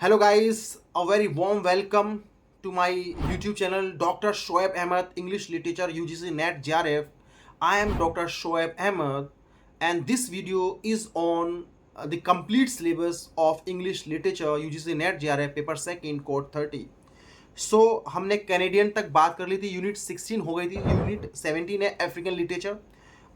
Hello guys, a very warm welcome to my YouTube channel Dr. Shoaib Ahmed English Literature UGC NET JRF. I am Dr. Shoaib Ahmed and this video is on the complete syllabus of English Literature UGC NET JRF paper second code 30. हमने Canadian तक बात कर ली थी, unit 16 हो गई थी, unit 17 है African literature.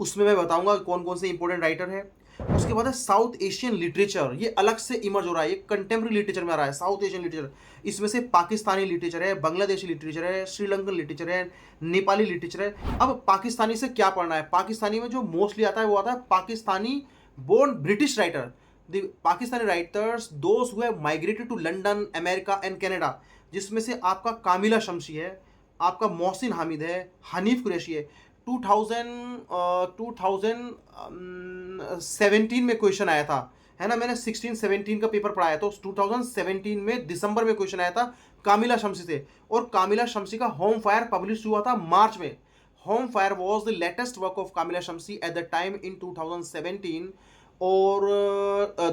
उसमें मैं बताऊंगा कौन कौन से इंपॉर्टेंट राइटर है। उसके बाद है साउथ एशियन लिटरेचर, ये अलग से इमर्ज हो रहा है, ये कंटेम्प्रेरी लिटरेचर में आ रहा है साउथ एशियन लिटरेचर। इसमें से पाकिस्तानी लिटरेचर है, बांग्लादेशी लिटरेचर है, श्रीलंकन लिटरेचर है, नेपाली लिटरेचर है। अब पाकिस्तानी से क्या पढ़ना है? पाकिस्तानी में जो मोस्टली आता है वो आता है Pakistani born British writer, the Pakistani writers those who have migrated to London, America and Canada, जिसमें से आपका कामिला शमसी है, आपका मोहसिन हामिद है, हनीफ कुरैशी है। 2017 में क्वेश्चन आया था, है ना? मैंने 16-17 का पेपर पढ़ाया तो 2017 में दिसंबर में क्वेश्चन आया था कामिला शमसी से, और कामिला शमसी का होम फायर पब्लिश हुआ था मार्च में। Home fire was the latest work of Kamila Shamsie at the time in 2017, और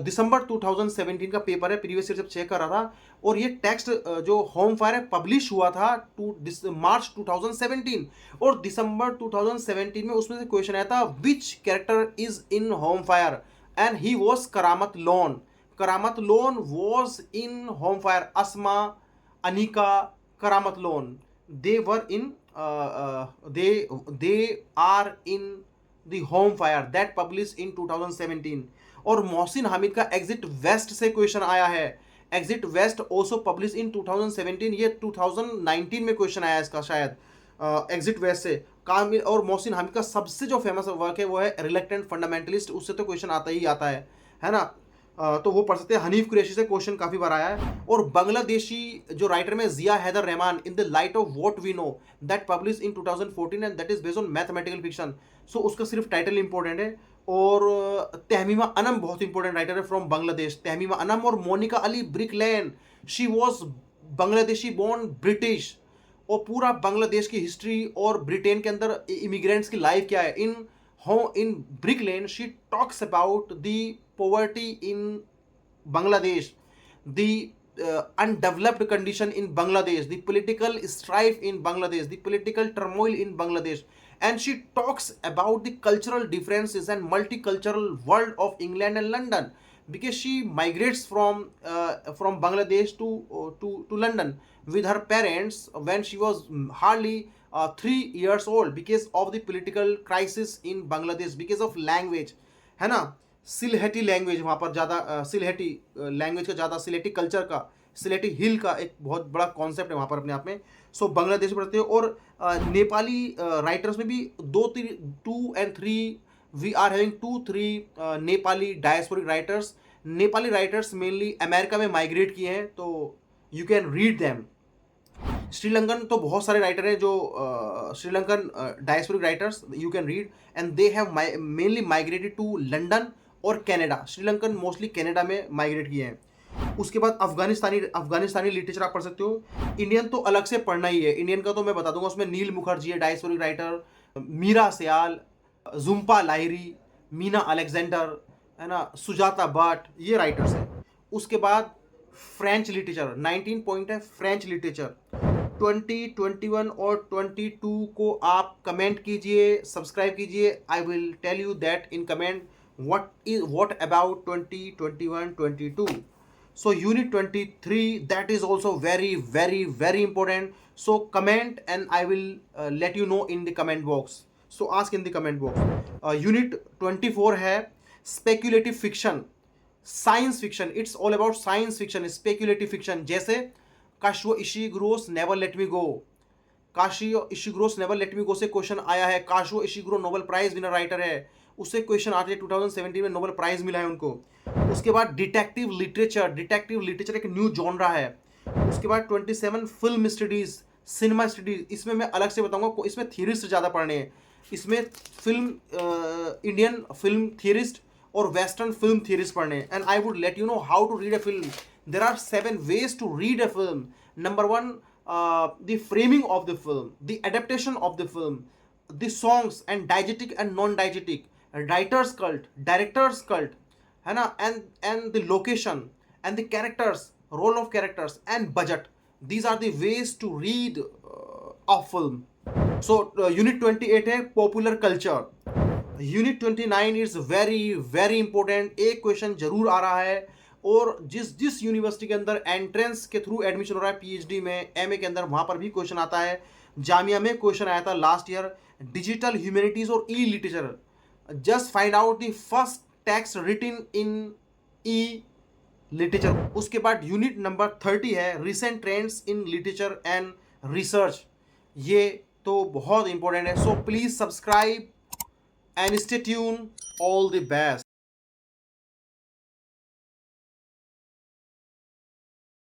दिसंबर 2017 का पेपर है, प्रीवियस ईयर जब चेक कर रहा था, और ये टेक्स्ट जो होम फायर है पब्लिश हुआ था मार्च 2017, और दिसंबर 2017 में उसमें से क्वेश्चन आया था which character is in home fire, and he was Karamat Lone. Karamat Lone was in home fire. Asma, Aneeka, Karamat Lone, they were in they are in the home fire that published in 2017। और मोहसिन हामिद का एग्जिट वेस्ट से क्वेश्चन आया है। Exit west also publish in 2017, ये 2019 में question आया इसका शायद, एग्जिट वेस्ट से। कामिल और मोहसिन हामिद का सबसे जो फेमस वर्क है वो है रिलेक्टेंट फंडामेंटलिस्ट, उससे तो क्वेश्चन आता ही आता है ना? तो वो पढ़ सकते हैं। हनीफ कुरैशी से क्वेश्चन काफ़ी बार आया है। और बांग्लादेशी जो राइटर में Zia Haider Rahman, in the light of what we know, that publish in 2014 and that is based on mathematical fiction. So उसका सिर्फ टाइटल इंपॉर्टेंट है। और तहमीमा अनम बहुत इंपॉर्टेंट राइटर है फ्रॉम बांग्लादेश, तहमीमा अनम। और Monica Ali Brick Lane, she was Bangladeshi born British, और पूरा बांग्लादेश की हिस्ट्री और ब्रिटेन के अंदर इमिग्रेंट्स की लाइफ क्या है। in Brick Lane, she talks about the poverty in Bangladesh, the undeveloped condition in Bangladesh, the political strife in Bangladesh, the political turmoil in Bangladesh, and she talks about the cultural differences and multicultural world of England and London, because she migrates from Bangladesh to London with her parents when she was hardly 3 years old, because of the political crisis in Bangladesh, because of language, है ना? Sylheti language वहाँ पर ज़्यादा, Sylheti language का ज़्यादा, सिलेटी culture का, सिलेटी हिल का एक बहुत बड़ा कॉन्सेप्ट है वहाँ पर अपने आप में। सो बांग्लादेश में पढ़ते हैं। और नेपाली राइटर्स में भी 2 and 3 we are having 2-3 Nepali diasporic writers. Nepali writers mainly America में माइग्रेट किए हैं, तो you can read them. Sri Lankan तो बहुत सारे राइटर हैं जो Sri Lankan diasporic writers you can read, and they have mainly migrated to London और कनाडा। श्रीलंकन मोस्टली कनाडा में माइग्रेट किए हैं। उसके बाद अफगानिस्तानी लिटरेचर आप पढ़ सकते हो। इंडियन तो अलग से पढ़ना ही है, इंडियन का तो मैं बता दूंगा। उसमें नील मुखर्जी है diasporic writer, Meera Syal, Jhumpa Lahiri, Meena Alexander, है ना, सुजाता भट्ट, ये राइटर्स हैं। उसके बाद फ्रेंच लिटरेचर, 19 पॉइंट है फ्रेंच लिटरेचर। 20, 21 और 22 को आप कमेंट कीजिए, सब्सक्राइब कीजिए। I will tell you that in comment what about 20, 21, 22। So unit 23, that is also very very very important. So comment and I will let you know in the comment box. So ask in the comment box. Unit 24 है speculative fiction, science fiction. It's all about science fiction, speculative fiction। जैसे Kazuo Ishiguro's never let me go, Kazuo Ishiguro's never let me go से question आया है। Kazuo Ishiguro Nobel prize winner writer है, उससे question आते हैं। 2017 में Nobel prize मिला है उनको। उसके बाद डिटेक्टिव लिटरेचर, डिटेक्टिव लिटरेचर एक न्यू जॉनरा है। उसके बाद 27 फिल्म स्टडीज, सिनेमा स्टडीज। इसमें मैं अलग से बताऊंगा, इसमें थियरिस्ट ज़्यादा पढ़ने हैं। इसमें इंडियन फिल्म थियरिस्ट और वेस्टर्न फिल्म थियरिस्ट पढ़ने हैं। And I would let you know how to read a film. There are 7 ways to read a film. Number 1, the framing of the film, the adaptation of the film, the songs and diegetic and non-diegetic, writer's cult, director's cult, है ना, and the location and the characters, role of characters, and budget. These are the ways to read a film. So unit 28 है popular culture. Unit 29 is very very important. एक question जरूर आ रहा है, और जिस जिस यूनिवर्सिटी के अंदर एंट्रेंस के थ्रू एडमिशन हो रहा है पीएचडी में, एमए के अंदर, वहां पर भी क्वेश्चन आता है. जामिया में क्वेश्चन आया था लास्ट ईयर, डिजिटल ह्यूमैनिटीज और e literature. Just find out the first text written in e literature. उसके बाद यूनिट नंबर 30 है recent trends in literature and research. ये तो बहुत इंपॉर्टेंट है. So please subscribe and stay tuned. All the best.